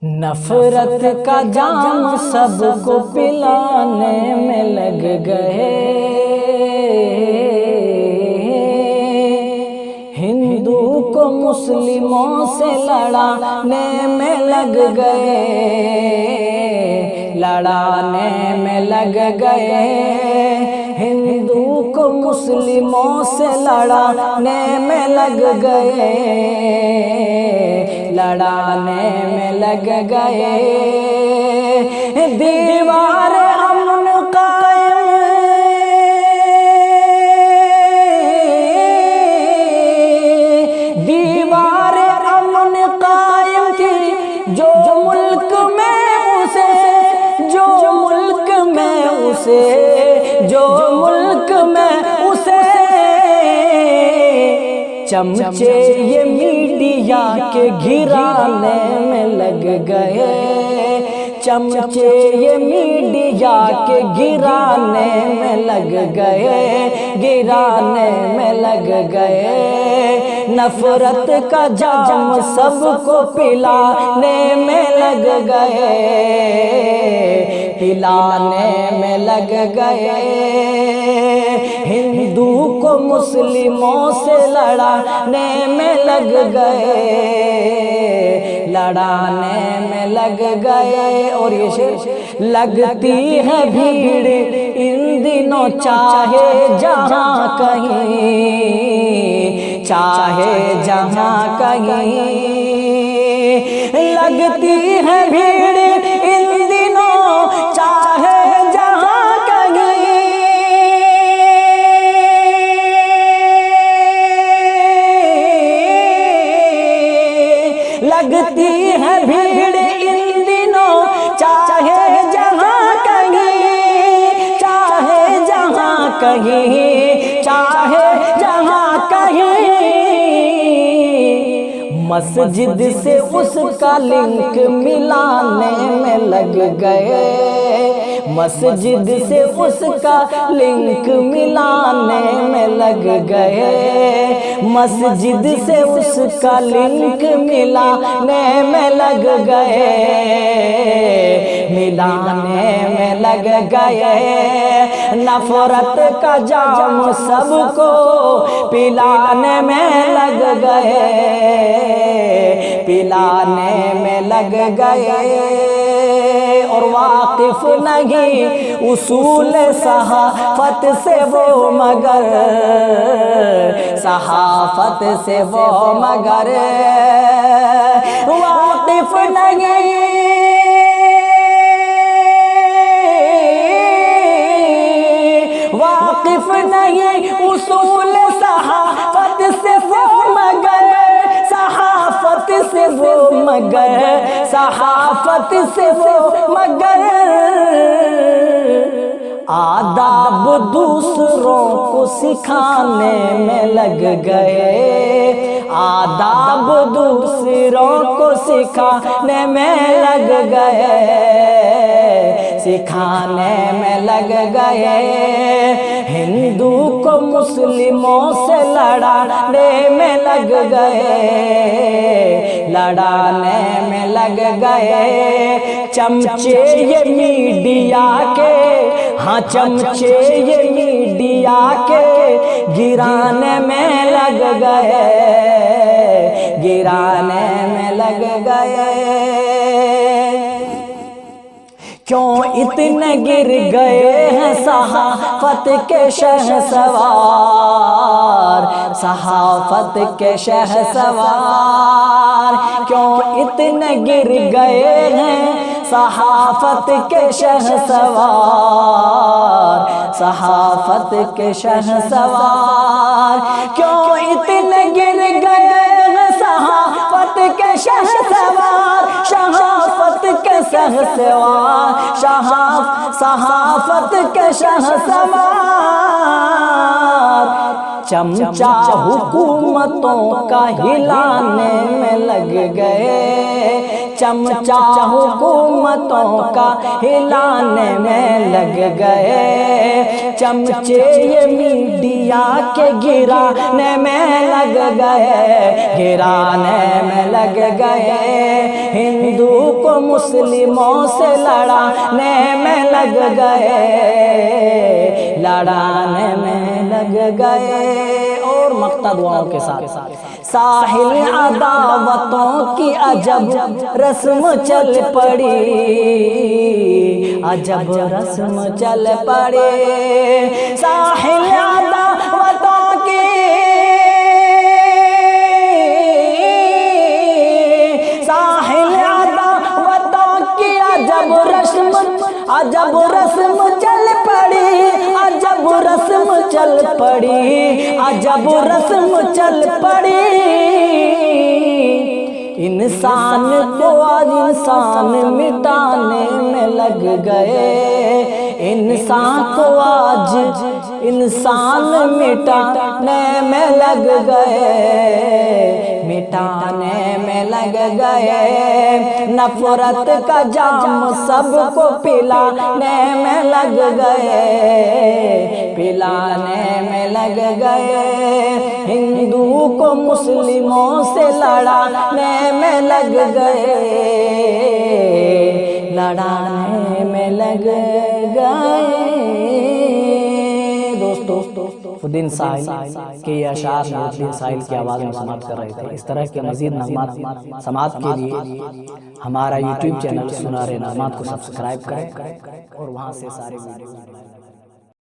नफरत का जाम सबको पिलाने में लग गए, हिंदू को मुस्लिमों से लड़ाने में लग गए, लड़ाने में लग गए, हिंदू को मुस्लिमों से लड़ाने में लग गए, लड़ाने में लग गए। दीवार अमन कायम, दीवार अमन कायम की जो मुल्क में उसे, जो मुल्क में उसे, जो मुल्क में उसे चमचे ये मीडिया के गिराने में लग गए, चमचे ये मीडिया के गिराने में लग गए, गिराने में लग गए। नफरत का जाम सबको पिलाने में लग गए, पिलाने में लग गए। हिंदू को मुस्लिमों से लड़ाने में लग गए, लड़ाने में लग गए। और ये शेर, लगती है भीड़ इन दिनों चाहे जहाँ कहीं, चाहे जहाँ कहीं, लगती है भीड़ इन दिनों चाहे जहाँ कहीं, लगती है भीड़ इन दिनों चाहे जहाँ कहीं, चाहे जहाँ कहीं, चाहे जहाँ कहीं। मस्जिद से उसका लिंक मिलाने में लग गए, मस्जिद से उसका लिंक मिलाने में लग गए, मस्जिद से उसका लिंक मिलाने में लग गए, मिलाने में लग गए। नफरत का जाम सबको पिलाने में लग गए, पिलाने में लग गए। और वाकिफ नहीं उसूल सहाफत से वो मगर, सहाफत से वो मगर वाकिफ नहीं, वाकिफ नहीं उसूल सहाफत से वो मगर, सहाफत से वो मगर, सहाफत से वो मगर। आदाब दूसरों को सिखाने में लग गए, आदाब दूसरों को सिखाने में लग गए, सिखाने में लग गए। हिंदू को मुस्लिमों से लड़ाने में लग गए, लड़ाने में लग गए। चमचे ये मीडिया के, हाँ चमचे ये मीडिया के गिराने में लग गए, गिराने में लग गए। क्यों इतने गिर गए हैं सहाफत के शहसवार, सहाफत के शहसवार, क्यों इतने गिर गए हैं सहाफत के शहसवार, सहाफत के शहसवार, क्यों इतने गिर गए हैं सहाफत के शहसवार, सहाफत के शहसवार, सहाफत के शहसवार। चमचा हुकूमतों का हिलाने में लग गए, चमचा हुकूमतों का हिलाने में लग गए, चमचे ये मीडिया के गिराने में लग गए, गिराने में लग गए। हिंदू को को मुस्लिमों से लड़ाने में लग गए, लड़ाने में लग गए। और मक्ता दुआओं के साथ साहिल अदावतों की अजब रस्म चल पड़ी, अजब रस्म चल पड़े। साहिल अदावतों की, साहिल अदावतों की अजब रस्म चल पड़ी, अजब रस्म चल पड़ी, अजब रस्म चल पड़ी। इंसान को आज इंसान मिटाने में लग गए, इंसान को आज इंसान मिटाने में लग गए, मिटाने में लग गए। नफरत का जाम सबको पिलाने में लग गए, पिलाने में लग गए। हिंदू को मुस्लिमों से लड़ाने में लग गए, लड़ाने में लग गए। दोस्तों खुद्दीन साहिल के ये अशार खुद्दीन साहिल की आवाज़ में समाप्त कर रहे थे। इस तरह के मज़ीद नग़मात समात के लिए हमारा यूट्यूब चैनल सुनारे नग़मात को सब्सक्राइब करें और वहाँ से सारे वीडियो